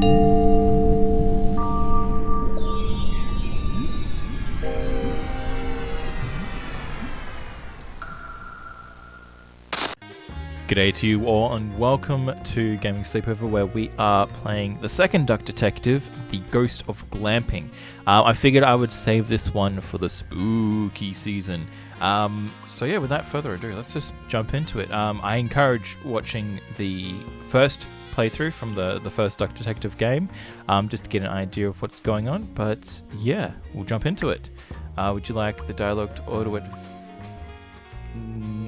G'day to you all and welcome to Gaming Sleepover, where we are playing the second Duck Detective, The Ghost of Glamping. I figured I would save this one for the spooky season. So yeah, without further ado, let's just jump into it. I encourage watching the first playthrough from the first Duck Detective game, just to get an idea of what's going on. But yeah, we'll jump into it. Would you like the dialogue to auto it?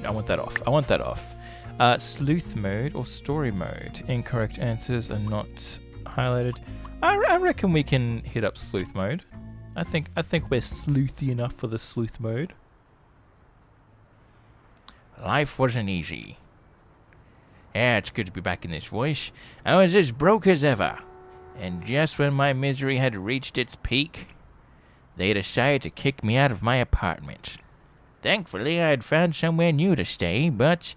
I want that off. Sleuth mode or story mode? Incorrect answers are not highlighted. I reckon we can hit up sleuth mode. I think we're sleuthy enough for the sleuth mode. Life wasn't easy. Yeah, it's good to be back in this voice. I was as broke as ever. And just when my misery had reached its peak, they decided to kick me out of my apartment. Thankfully, I had found somewhere new to stay, but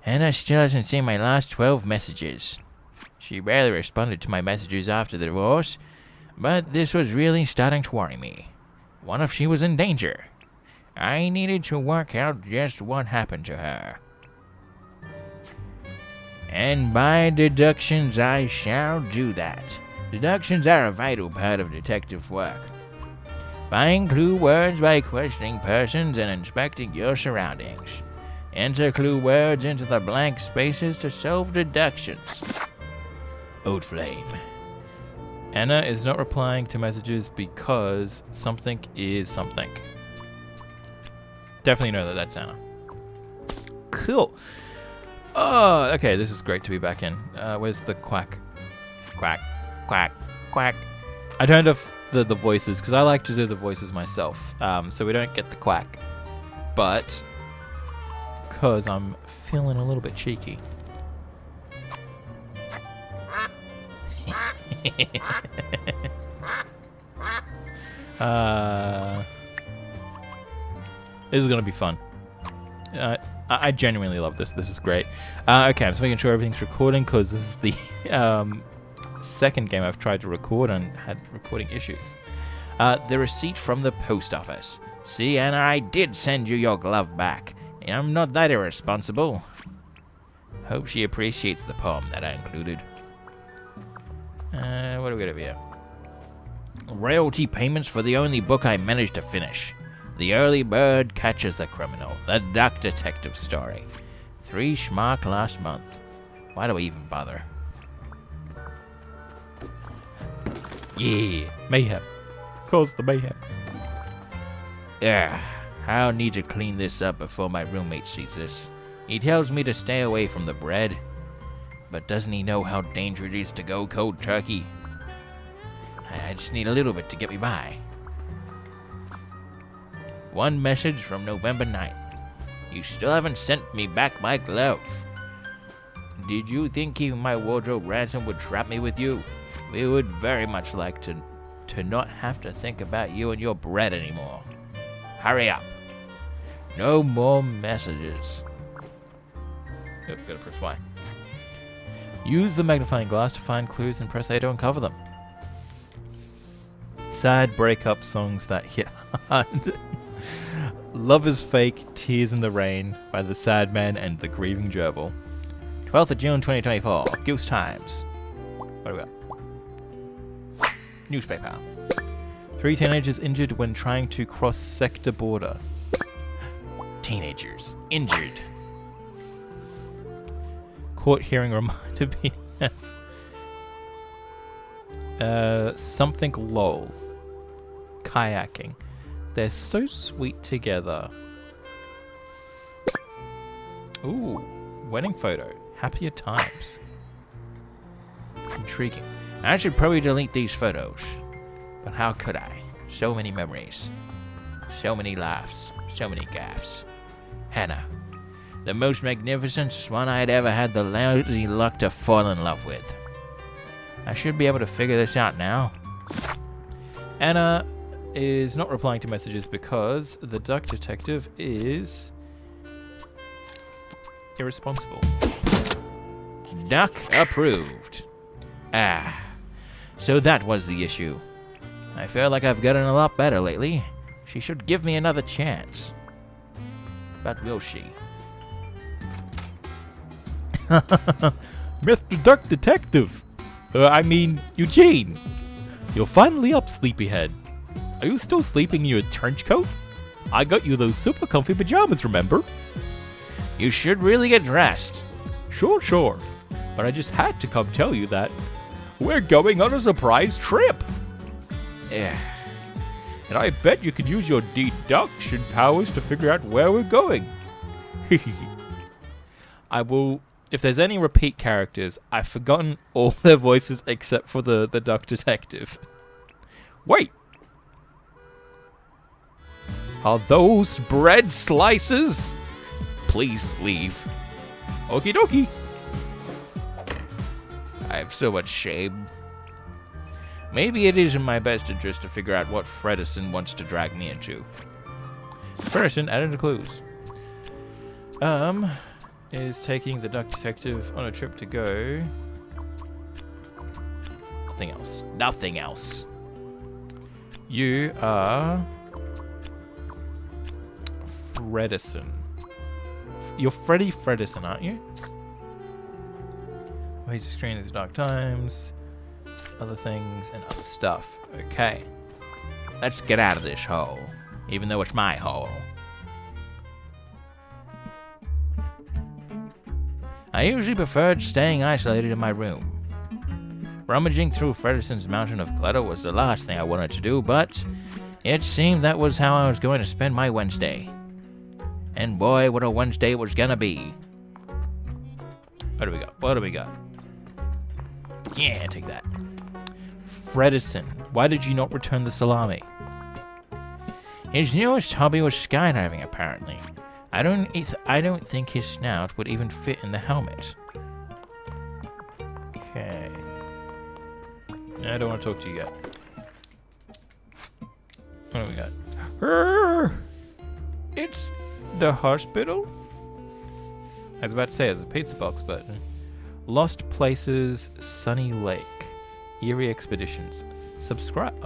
Anna still hasn't seen my last 12 messages. She rarely responded to my messages after the divorce, but this was really starting to worry me. What if she was in danger? I needed to work out just what happened to her. And by deductions, I shall do that. Deductions are a vital part of detective work. Find clue words by questioning persons and inspecting your surroundings. Enter clue words into the blank spaces to solve deductions. Old Flame. Anna is not replying to messages because something is something. Definitely know that that's Anna. Cool. Oh, okay, this is great to be back in. Where's the quack? Quack, quack, quack. I turned off the voices because I like to do the voices myself, so we don't get the quack. But because I'm feeling a little bit cheeky. This is going to be fun. I genuinely love this. This is great. Okay, I'm just making sure everything's recording because this is the second game I've tried to record and had recording issues. The receipt from the post office. See, Anna, I did send you your glove back. I'm not that irresponsible. Hope she appreciates the poem that I included. What do we got over here? Royalty payments for the only book I managed to finish. The Early Bird Catches the Criminal. The Duck Detective story. 3 schmark last month. Why do we even bother? Yeah, mayhem. Cause the mayhem. Yeah. I'll need to clean this up before my roommate sees this. He tells me to stay away from the bread. But doesn't he know how dangerous it is to go cold turkey? I just need a little bit to get me by. One message from November 9th. You still haven't sent me back my glove. Did you think keeping my wardrobe ransom would trap me with you? We would very much like to not have to think about you and your bread anymore. Hurry up. No more messages. Yep, gotta press Y. Use the magnifying glass to find clues and press A to uncover them. Sad breakup songs that hit hard. Love is Fake, Tears in the Rain by The Sad Man and The Grieving Gerbil. 12th of June 2024. Goose Times. What do we got? Newspaper. 3 teenagers injured when trying to cross sector border. Teenagers injured. Court hearing reminder PDF. Something lol. Kayaking. They're so sweet together. Ooh, wedding photo. Happier times. Intriguing. I should probably delete these photos. But how could I? So many memories. So many laughs. So many gaffes. Hannah. The most magnificent swan I had ever had the lousy luck to fall in love with. I should be able to figure this out now. Anna is not replying to messages because the Duck Detective is irresponsible. Duck approved. Ah, So that was the issue. I feel like I've gotten a lot better lately. She should give me another chance. But will she? Mr. Duck Detective! I mean, Eugene! You're finally up, sleepyhead. Are you still sleeping in your trench coat? I got you those super comfy pajamas, remember? You should really get dressed. Sure. But I just had to come tell you that we're going on a surprise trip. Yeah. And I bet you could use your deduction powers to figure out where we're going. I will... If there's any repeat characters, I've forgotten all their voices except for the Duck Detective. Wait! Are those bread slices? Please leave. Okie dokie. I have so much shame. Maybe it is in my best interest to figure out what Freddy wants to drag me into. Freddy added the clues. Is taking the Duck Detective on a trip to go. Nothing else. You are Freddy. You're Freddy, aren't you? Ways to screen is dark times, other things, and other stuff. Okay. Let's get out of this hole, even though it's my hole. I usually preferred staying isolated in my room. Rummaging through Freddy's mountain of clutter was the last thing I wanted to do, but it seemed that was how I was going to spend my Wednesday. And boy, what a Wednesday it was gonna be. What do we got? Yeah, take that. Freddy, why did you not return the salami? His newest hobby was skydiving, apparently. I don't think his snout would even fit in the helmet. Okay. I don't want to talk to you yet. What do we got? It's the hospital? I was about to say it's a pizza box, but... Lost Places, Sunny Lake. Eerie Expeditions. Subscribed.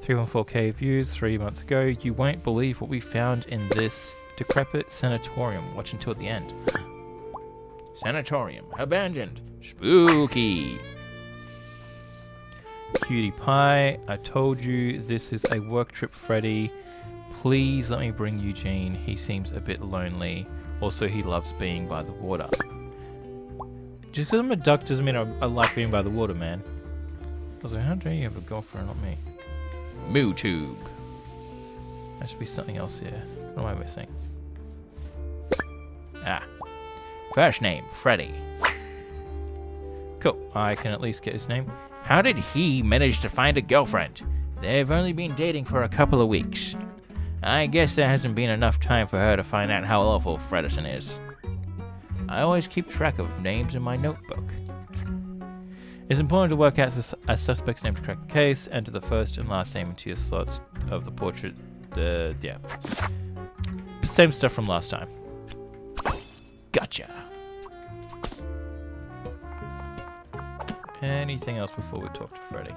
314k views 3 months ago. You won't believe what we found in this decrepit sanatorium. Watch until the end. Sanatorium. Abandoned. Spooky. Cutie Pie. I told you this is a work trip, Freddy. Please let me bring Eugene. He seems a bit lonely. Also, he loves being by the water. Just because I'm a duck doesn't mean I like being by the water, man. I was like, how dare you have a girlfriend, not me? Moo Tube. There should be something else here. What am I missing? First name, Freddy. Cool. I can at least get his name. How did he manage to find a girlfriend? They've only been dating for a couple of weeks. I guess there hasn't been enough time for her to find out how awful Freddy is. I always keep track of names in my notebook. It's important to work out a suspect's name to crack the case. Enter the first and last name into your slots of the portrait. Yeah. Same stuff from last time. Gotcha. Anything else before we talk to Freddy?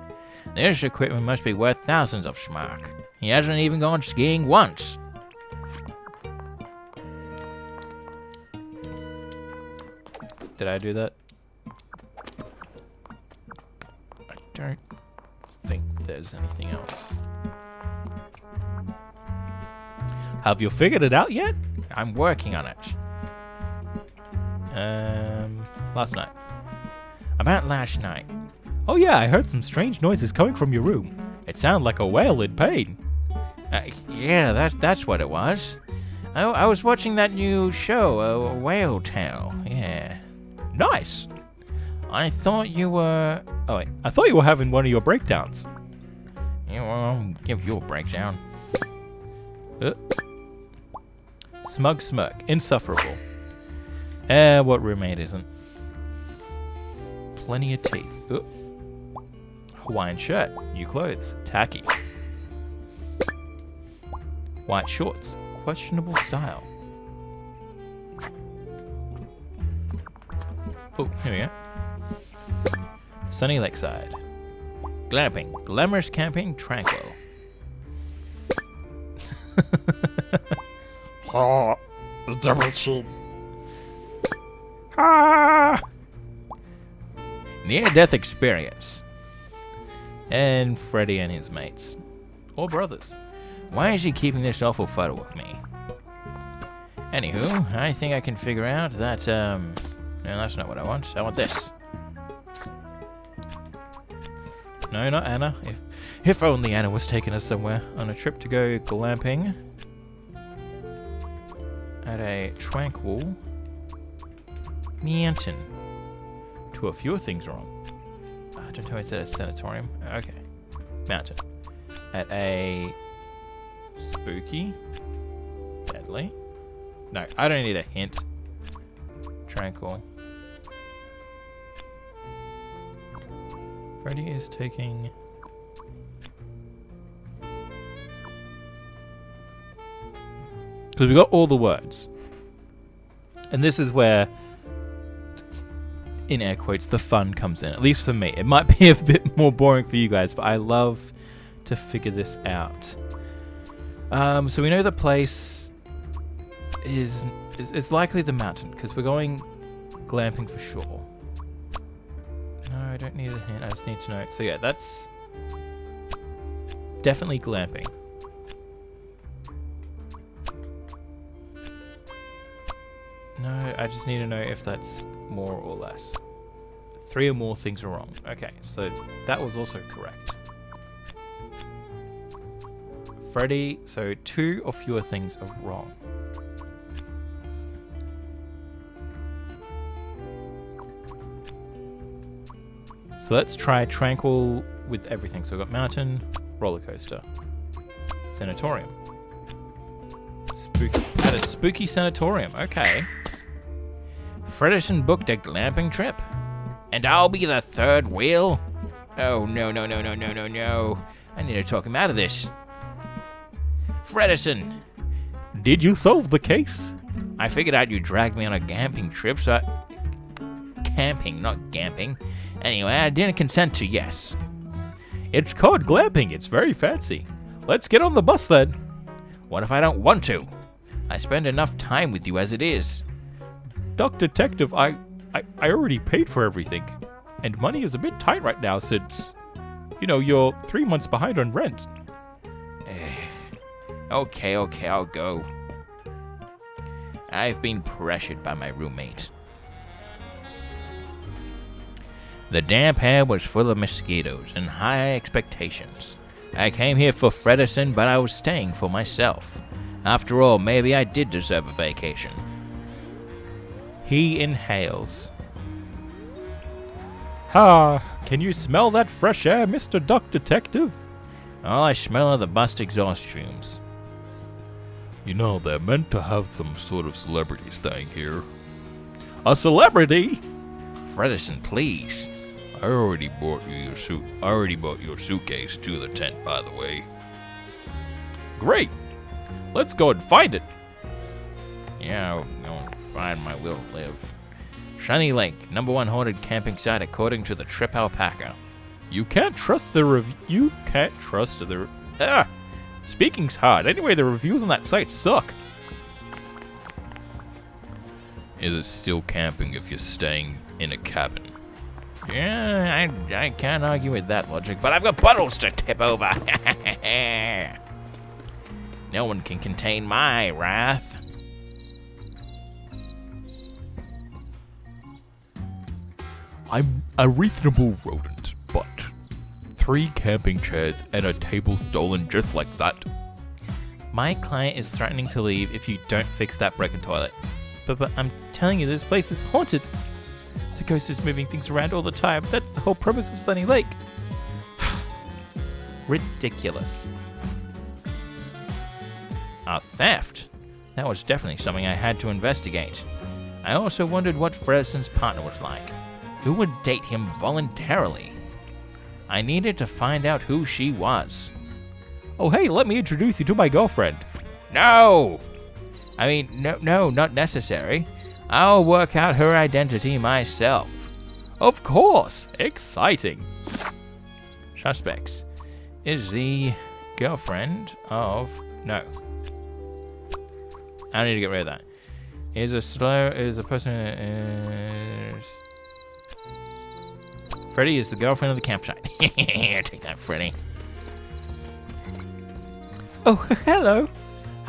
This equipment must be worth thousands of schmark. He hasn't even gone skiing once. Did I do that? I don't think there's anything else. Have you figured it out yet? I'm working on it. Last night. About last night. Oh yeah, I heard some strange noises coming from your room. It sounded like a whale in pain. Yeah, that's what it was. I was watching that new show, A Whale Tale. Yeah. Nice. I thought you were... Oh wait, I thought you were having one of your breakdowns. Yeah, well, I'll give you a breakdown. Smug smirk, insufferable. What roommate isn't? Plenty of teeth. Hawaiian shirt, new clothes, tacky. White shorts, questionable style. Oh, here we go. Sunny Lakeside. Glamping. Glamorous camping, tranquil. Oh, the double chin. Ah! Near-death experience. And Freddy and his mates. Or brothers. Why is he keeping this awful photo of me? Anywho, I think I can figure out that, no, that's not what I want. I want this. No, not Anna. If only Anna was taking us somewhere on a trip to go glamping at a tranquil mountain. To a few things wrong. I don't know, is that a sanatorium? Okay. Mountain. At a spooky, deadly. No, I don't need a hint. Tranquil. Freddy is taking... Because we got all the words. And this is where, in air quotes, the fun comes in. At least for me. It might be a bit more boring for you guys, but I love to figure this out. So we know the place is likely the mountain, because we're going glamping for sure. No, I don't need a hint. I just need to know. So yeah, that's definitely glamping. No, I just need to know if that's more or less. 3 or more things are wrong. Okay, so that was also correct. Freddy, so 2 or fewer things are wrong. So let's try tranquil with everything. So we've got mountain, roller coaster, sanatorium. Spooky. At a spooky sanatorium. Okay. Fredderson booked a glamping trip? And I'll be the third wheel? Oh, no. I need to talk him out of this. Fredderson, Did you solve the case? I figured out you dragged me on a camping trip, so camping, not gamping. Anyway, I didn't consent to yes. It's called glamping. It's very fancy. Let's get on the bus then. What if I don't want to? I spend enough time with you as it is. Doc Detective, I already paid for everything. And money is a bit tight right now since, you're 3 months behind on rent. Okay, I'll go. I've been pressured by my roommate. The damp air was full of mosquitoes and high expectations. I came here for Fredderson, but I was staying for myself. After all, maybe I did deserve a vacation. He inhales. Ah, can you smell that fresh air, Mr. Doc Detective? All I smell are the bust exhaust fumes. They're meant to have some sort of celebrity staying here. A celebrity? Fredderson, please. I already bought your suitcase to the tent, by the way. Great. Let's go and find it. Yeah, I'll go and find my will to live. Sunny Lake, #1 haunted camping site according to the Trip Alpaca. You can't trust the review. Speaking's hard. Anyway, the reviews on that site suck. Is it still camping if you're staying in a cabin? Yeah, I can't argue with that logic, but I've got bottles to tip over. No one can contain my wrath. I'm a reasonable rodent, but 3 camping chairs and a table stolen just like that. My client is threatening to leave if you don't fix that broken toilet. But I'm telling you, this place is haunted. The ghost is moving things around all the time. That's the whole premise of Sunny Lake. Ridiculous. A theft? That was definitely something I had to investigate. I also wondered what Fredderson's partner was like. Who would date him voluntarily? I needed to find out who she was. Oh, hey, let me introduce you to my girlfriend. No! I mean, no, not necessary. I'll work out her identity myself. Of course! Exciting! Suspects. Is the girlfriend of... No. I need to get rid of that. Is a person... Freddy is the girlfriend of the campsite. Take that, Freddy. Oh, hello.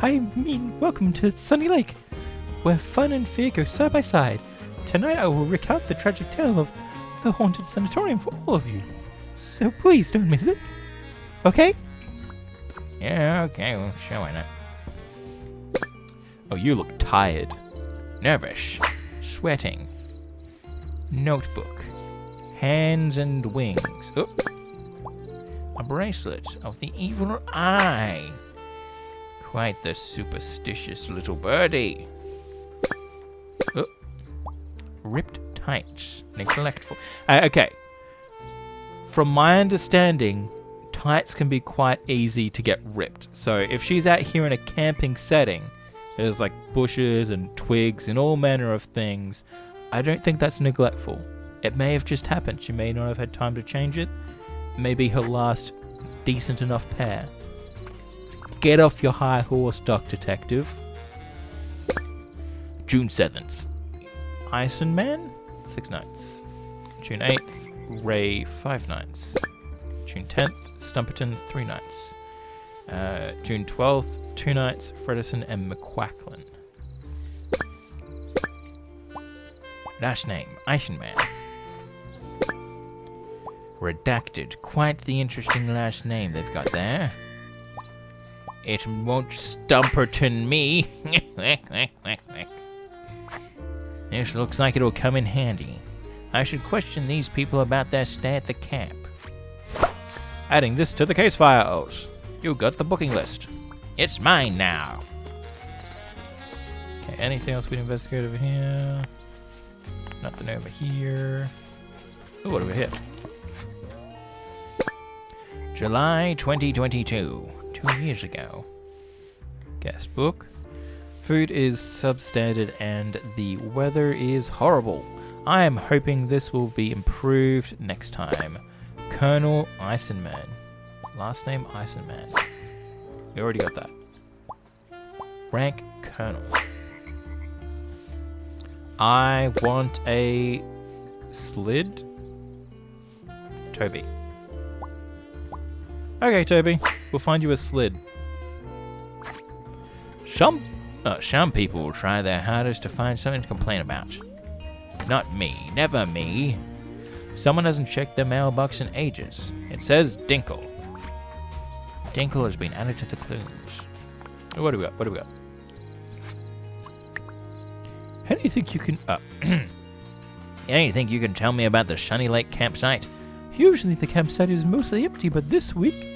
I mean, welcome to Sunny Lake, where fun and fear go side by side. Tonight I will recount the tragic tale of the haunted sanatorium for all of you. So please don't miss it. Okay? Yeah, okay, well, sure, why not? Oh, you look tired. Nervous. Sweating. Notebook. Hands and wings. Oh, A bracelet of the evil eye. Quite the superstitious little birdie. oh. Ripped tights. Neglectful. Okay. From my understanding, tights can be quite easy to get ripped. So if she's out here in a camping setting, there's like bushes and twigs and all manner of things, I don't think that's neglectful. It may have just happened. She may not have had time to change it. Maybe her last decent enough pair. Get off your high horse, Doc Detective. June 7th. Ison Man, 6 nights. June 8th, Ray, 5 nights. June 10th, Stumperton, 3 nights. June 12th, 2 nights, Fredison and McQuacklin. Last name, Eisenman. Redacted. Quite the interesting last name they've got there. It won't Stumperton me. This looks like it'll come in handy. I should question these people about their stay at the camp. Adding this to the case files. You got the booking list. It's mine now. Okay, anything else we'd investigate over here? Nothing over here. Ooh, what over here? July 2022. 2 years ago. Guest book. Food is substandard and the weather is horrible. I am hoping this will be improved next time. Colonel Eisenman. Last name Eisenman. You already got that. Rank Colonel. I want a slid. Toby. Okay, Toby. We'll find you a slid. Some people will try their hardest to find something to complain about. Not me. Never me. Someone hasn't checked their mailbox in ages. It says Dinkle. Dinkle has been added to the clues. What do we got? What do we got? Anything you can... Anything you can tell me about the Sunny Lake campsite? Usually the campsite is mostly empty, but this week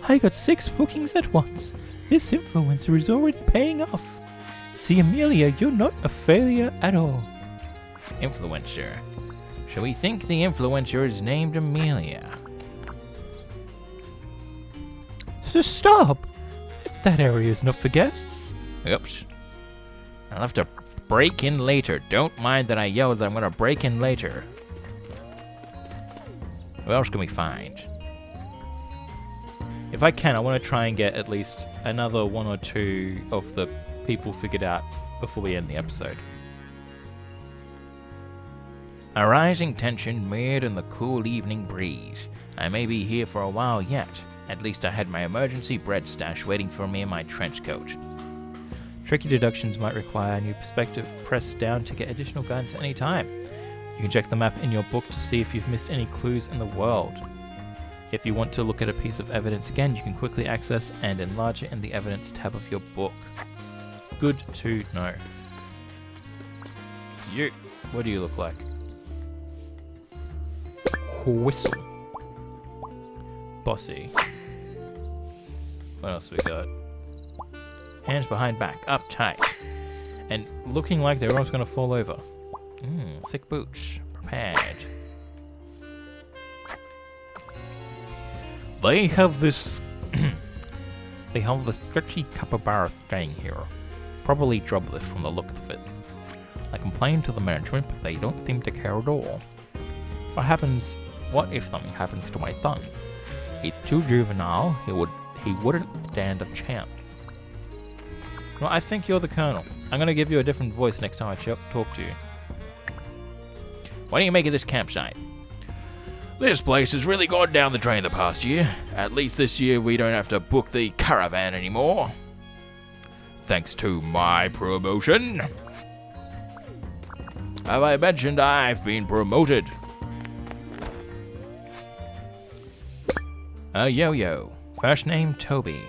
I got 6 bookings at once. This influencer is already paying off. See, Amelia, you're not a failure at all. Influencer. Shall we think the influencer is named Amelia? So stop! That area is not for guests. Oops. I'll have to break in later. Don't mind that I yelled that I'm gonna break in later. What else can we find? If I can, I want to try and get at least another 1 or 2 of the people figured out before we end the episode. A rising tension mirrored in the cool evening breeze. I may be here for a while yet. At least I had my emergency bread stash waiting for me in my trench coat. Tricky deductions might require a new perspective. Press down to get additional guidance at any time. You can check the map in your book to see if you've missed any clues in the world. If you want to look at a piece of evidence again, you can quickly access and enlarge it in the evidence tab of your book. Good to know. You, what do you look like? Whistle. Bossy. What else we got? Hands behind back, up tight. And looking like they're almost going to fall over. Thick boots, prepared. They have this... they have the sketchy capybara staying here. Probably jobless from the look of it. I complained to the management, but they don't seem to care at all. What if something happens to my son? He's too juvenile. He wouldn't stand a chance. Well, I think you're the Colonel. I'm gonna give you a different voice next time I talk to you. What do you make of this campsite? This place has really gone down the drain the past year. At least this year we don't have to book the caravan anymore. Thanks to my promotion. Have I mentioned I've been promoted? Yo-Yo. First name, Toby.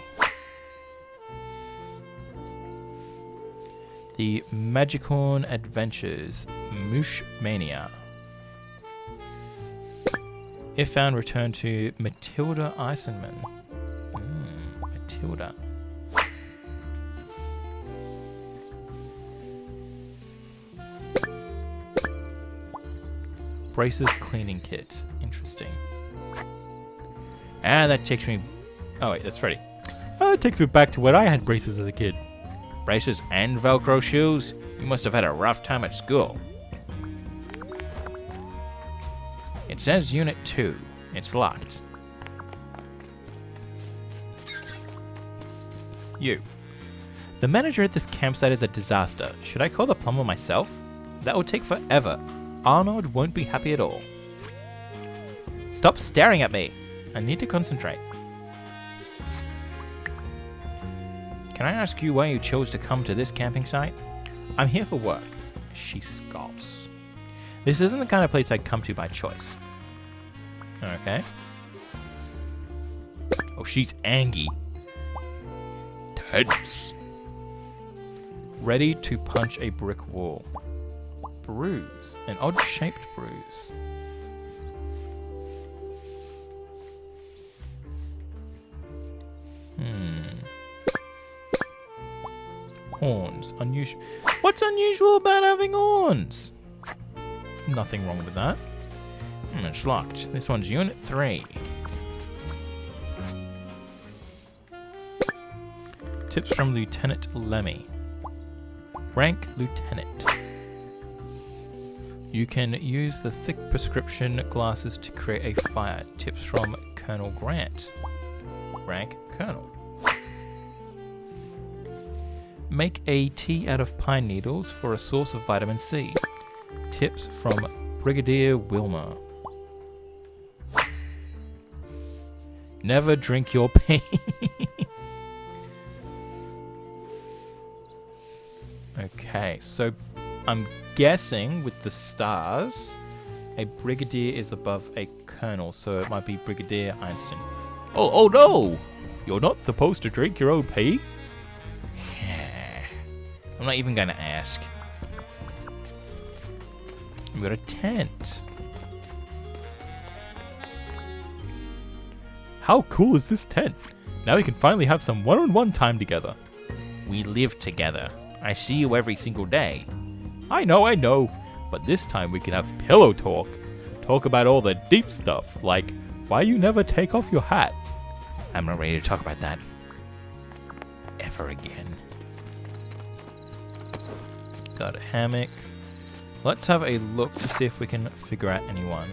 The Magicorn Adventures. Moosh Mania. If found, return to Matilda Eisenman. Matilda. Braces cleaning kit. Interesting. And that takes me... Oh wait, that's Freddy. Oh, that takes me back to when I had braces as a kid. Braces and Velcro shoes? You must have had a rough time at school. It says Unit 2. It's locked. You. The manager at this campsite is a disaster. Should I call the plumber myself? That will take forever. Arnold won't be happy at all. Stop staring at me. I need to concentrate. Can I ask you why you chose to come to this camping site? I'm here for work. She scoffs. This isn't the kind of place I'd come to by choice. Okay. Oh, she's angry. Tense. Ready to punch a brick wall. Bruise. An odd-shaped bruise. Horns. Unusual. What's unusual about having horns? Nothing wrong with that. It's locked. This one's Unit 3. Tips from Lieutenant Lemmy. Rank Lieutenant. You can use the thick prescription glasses to create a fire. Tips from Colonel Grant. Rank Colonel. Make a tea out of pine needles for a source of vitamin C. Tips from Brigadier Wilmer. Never drink your pee. Okay, so I'm guessing with the stars, a brigadier is above a colonel, so it might be Brigadier Einstein. Oh no! You're not supposed to drink your own pee? I'm not even going to ask. We've got a tent. How cool is this tent? Now we can finally have some one-on-one time together. We live together. I see you every single day. I know, but this time we can have pillow talk. Talk about all the deep stuff, like why you never take off your hat. I'm not ready to talk about that ever again. Got a hammock. Let's have a look to see if we can figure out anyone.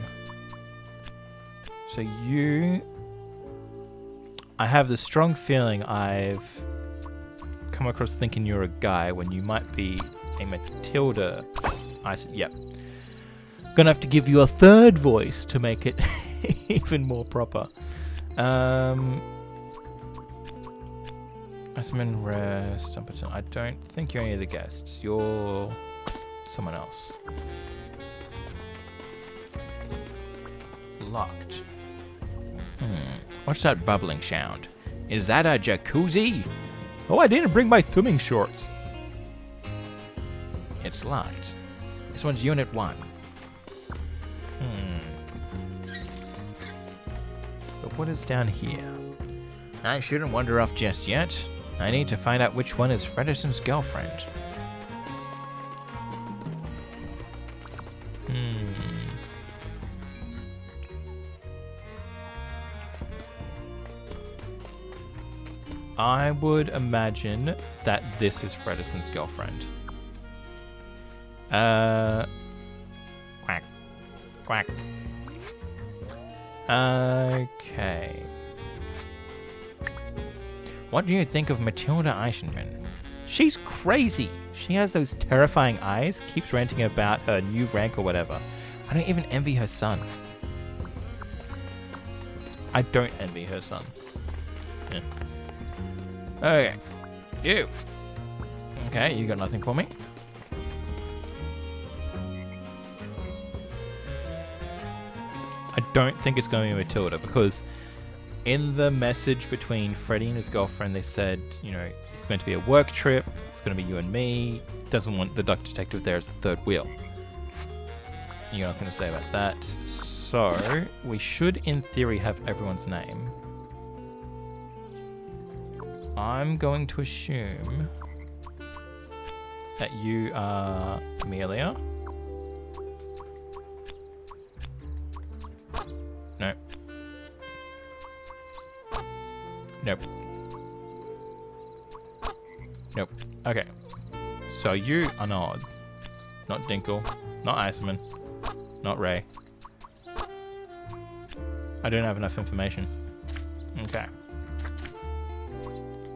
So you... I have the strong feeling I've come across thinking you're a guy when you might be a Matilda. Yep. Gonna have to give you a third voice to make it even more proper. Asman Rest. I don't think you're any of the guests. You're someone else. Locked. What's that bubbling sound? Is that a jacuzzi? Oh, I didn't bring my swimming shorts. It's locked. This one's Unit 1. But what is down here? I shouldn't wander off just yet. I need to find out which one is Fredison's girlfriend. I would imagine that this is Fredison's girlfriend. Quack. Quack. Okay. What do you think of Matilda Eisenman? She's crazy. She has those terrifying eyes, keeps ranting about her new rank or whatever. I don't even envy her son. I don't envy her son. Yeah. Okay. You. Okay, you got nothing for me. I don't think it's going to be Matilda because in the message between Freddy and his girlfriend, they said, you know, it's meant to be a work trip. It's going to be you and me. Doesn't want the Duck Detective there as the third wheel. You got nothing to say about that. So we should, in theory, have everyone's name. I'm going to assume that you are Amelia. No. Nope. Nope. Okay. So you are Nod. Not Dinkle. Not Iceman. Not Ray. I don't have enough information. Okay.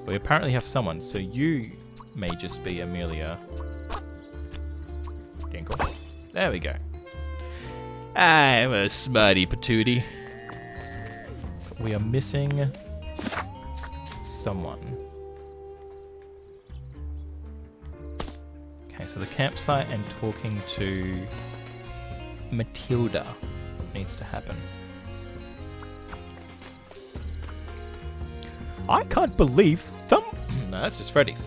We apparently have someone, so you may just be Amelia. Dinkle. There we go. I'm a smarty patootie. We are missing someone. Okay, so the campsite and talking to Matilda needs to happen. I can't believe no, that's just Freddy's.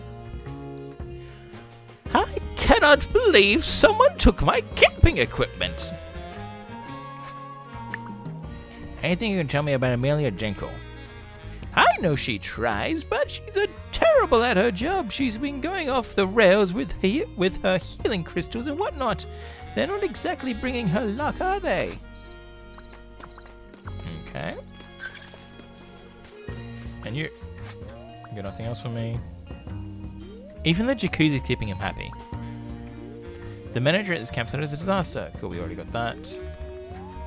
I cannot believe someone took my camping equipment. Anything you can tell me about Amelia Jenkle? I know she tries, but she's terrible at her job. She's been going off the rails with her healing crystals and whatnot. They're not exactly bringing her luck, are they? Okay. And you got nothing else for me? Even the jacuzzi's keeping him happy. The manager at this campsite is a disaster. Cool, we already got that.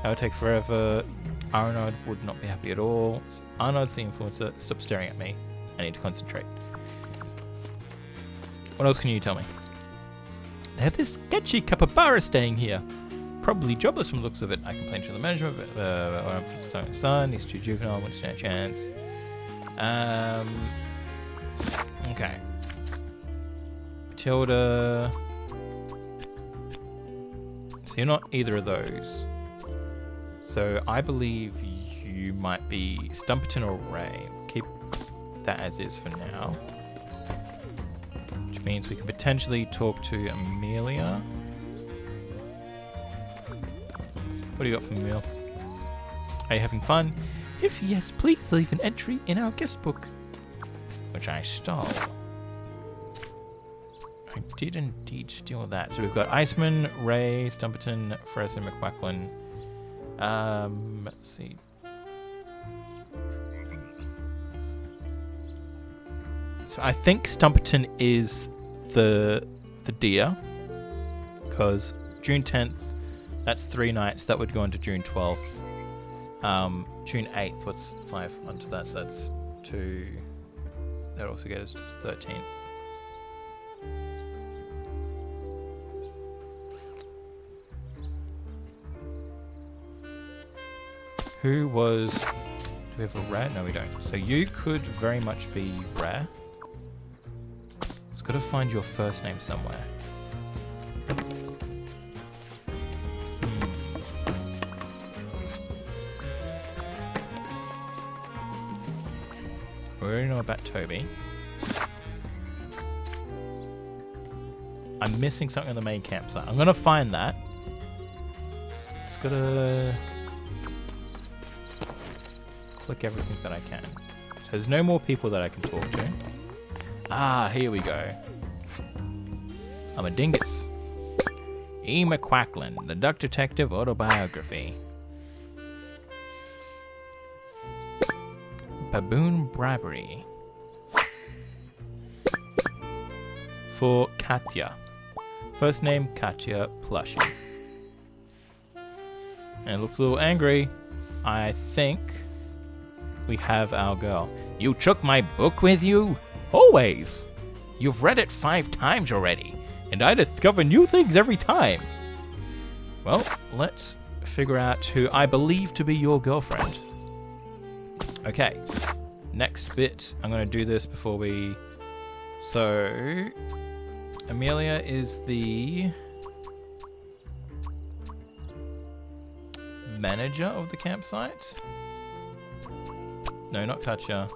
That would take forever. Arnold would not be happy at all. Arnold's the influencer. Stop staring at me. I need to concentrate. What else can you tell me? They have this sketchy capybara staying here. Probably jobless from the looks of it. I complained to the management, but I'm son. He's too juvenile. I wouldn't stand a chance. Okay. Matilda. So you're not either of those. So I believe you might be Stumperton or Ray. Keep that as is for now. Which means we can potentially talk to Amelia. What do you got for Emil? Are you having fun? If yes, please leave an entry in our guest book. Which I stole. I did indeed steal that. So we've got Iceman, Ray, Stumperton, Ferris, and McQuacklin. Let's see. So I think Stumperton is the deer. Because June 10th, that's 3 nights. That would go into June 12th. June 8th, what's 5 onto that? So that's 2. That also gets us to the 13th. Who was... Do we have a Rare? No, we don't. So you could very much be Rare. It's got to find your first name somewhere. We already know about Toby. I'm missing something on the main campsite. I'm going to find that. Just got to... click everything that I can. So there's no more people that I can talk to. Ah, here we go. I'm a dingus. E. McQuacklin, the Duck Detective Autobiography. Baboon Bribery. For Katya. First name, Katya Plushie. And it looks a little angry. I think we have our girl. You took my book with you? Always! You've read it 5 times already. And I discover new things every time. Well, let's figure out who I believe to be your girlfriend. Okay. Next bit. I'm going to do this before we... So... Amelia is the... manager of the campsite. No, not Katja.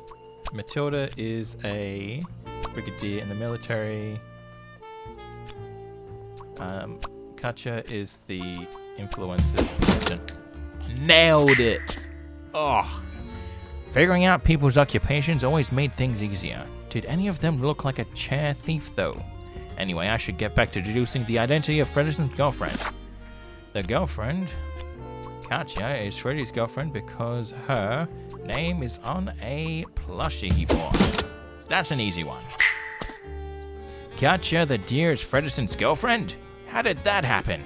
Matilda is a brigadier in the military. Katja is the influencer's assistant. Nailed it! Oh. Figuring out people's occupations always made things easier. Did any of them look like a chair thief, though? Anyway, I should get back to deducing the identity of Freddy's girlfriend. The girlfriend, Katja, is Freddy's girlfriend because her name is on a plushie board. That's an easy one. Katja the deer is Fredison's girlfriend? How did that happen?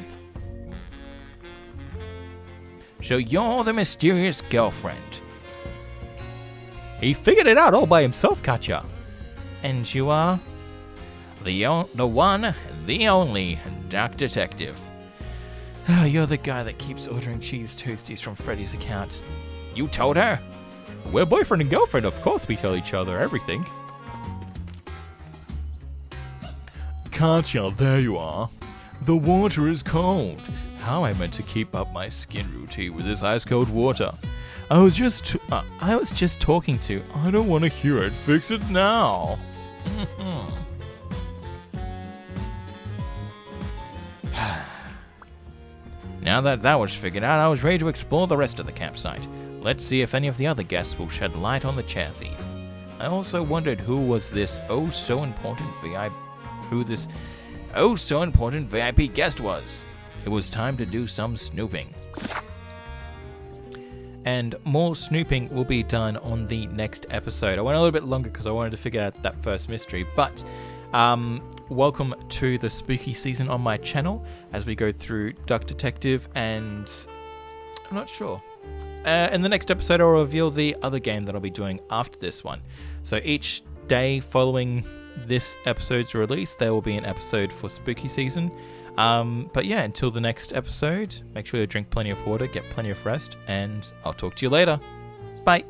So you're the mysterious girlfriend. He figured it out all by himself, Katja. And you are? The one, the only, Duck Detective. Oh, you're the guy that keeps ordering cheese toasties from Freddy's account. You told her? We're boyfriend and girlfriend, of course we tell each other everything. Katja, there you are. The water is cold. How am I meant to keep up my skin routine with this ice cold water? I was just talking to. I don't want to hear it. Fix it now. Now that was figured out, I was ready to explore the rest of the campsite. Let's see if any of the other guests will shed light on the chair thief. I also wondered who was this so important VIP guest was. It was time to do some snooping. And more snooping will be done on the next episode. I went a little bit longer because I wanted to figure out that first mystery, but welcome to the spooky season on my channel as we go through Duck Detective and I'm not sure. In the next episode I'll reveal the other game that I'll be doing after this one. So each day following this episode's release there will be an episode for spooky season. But yeah, until the next episode, make sure you drink plenty of water, get plenty of rest, and I'll talk to you later. Bye!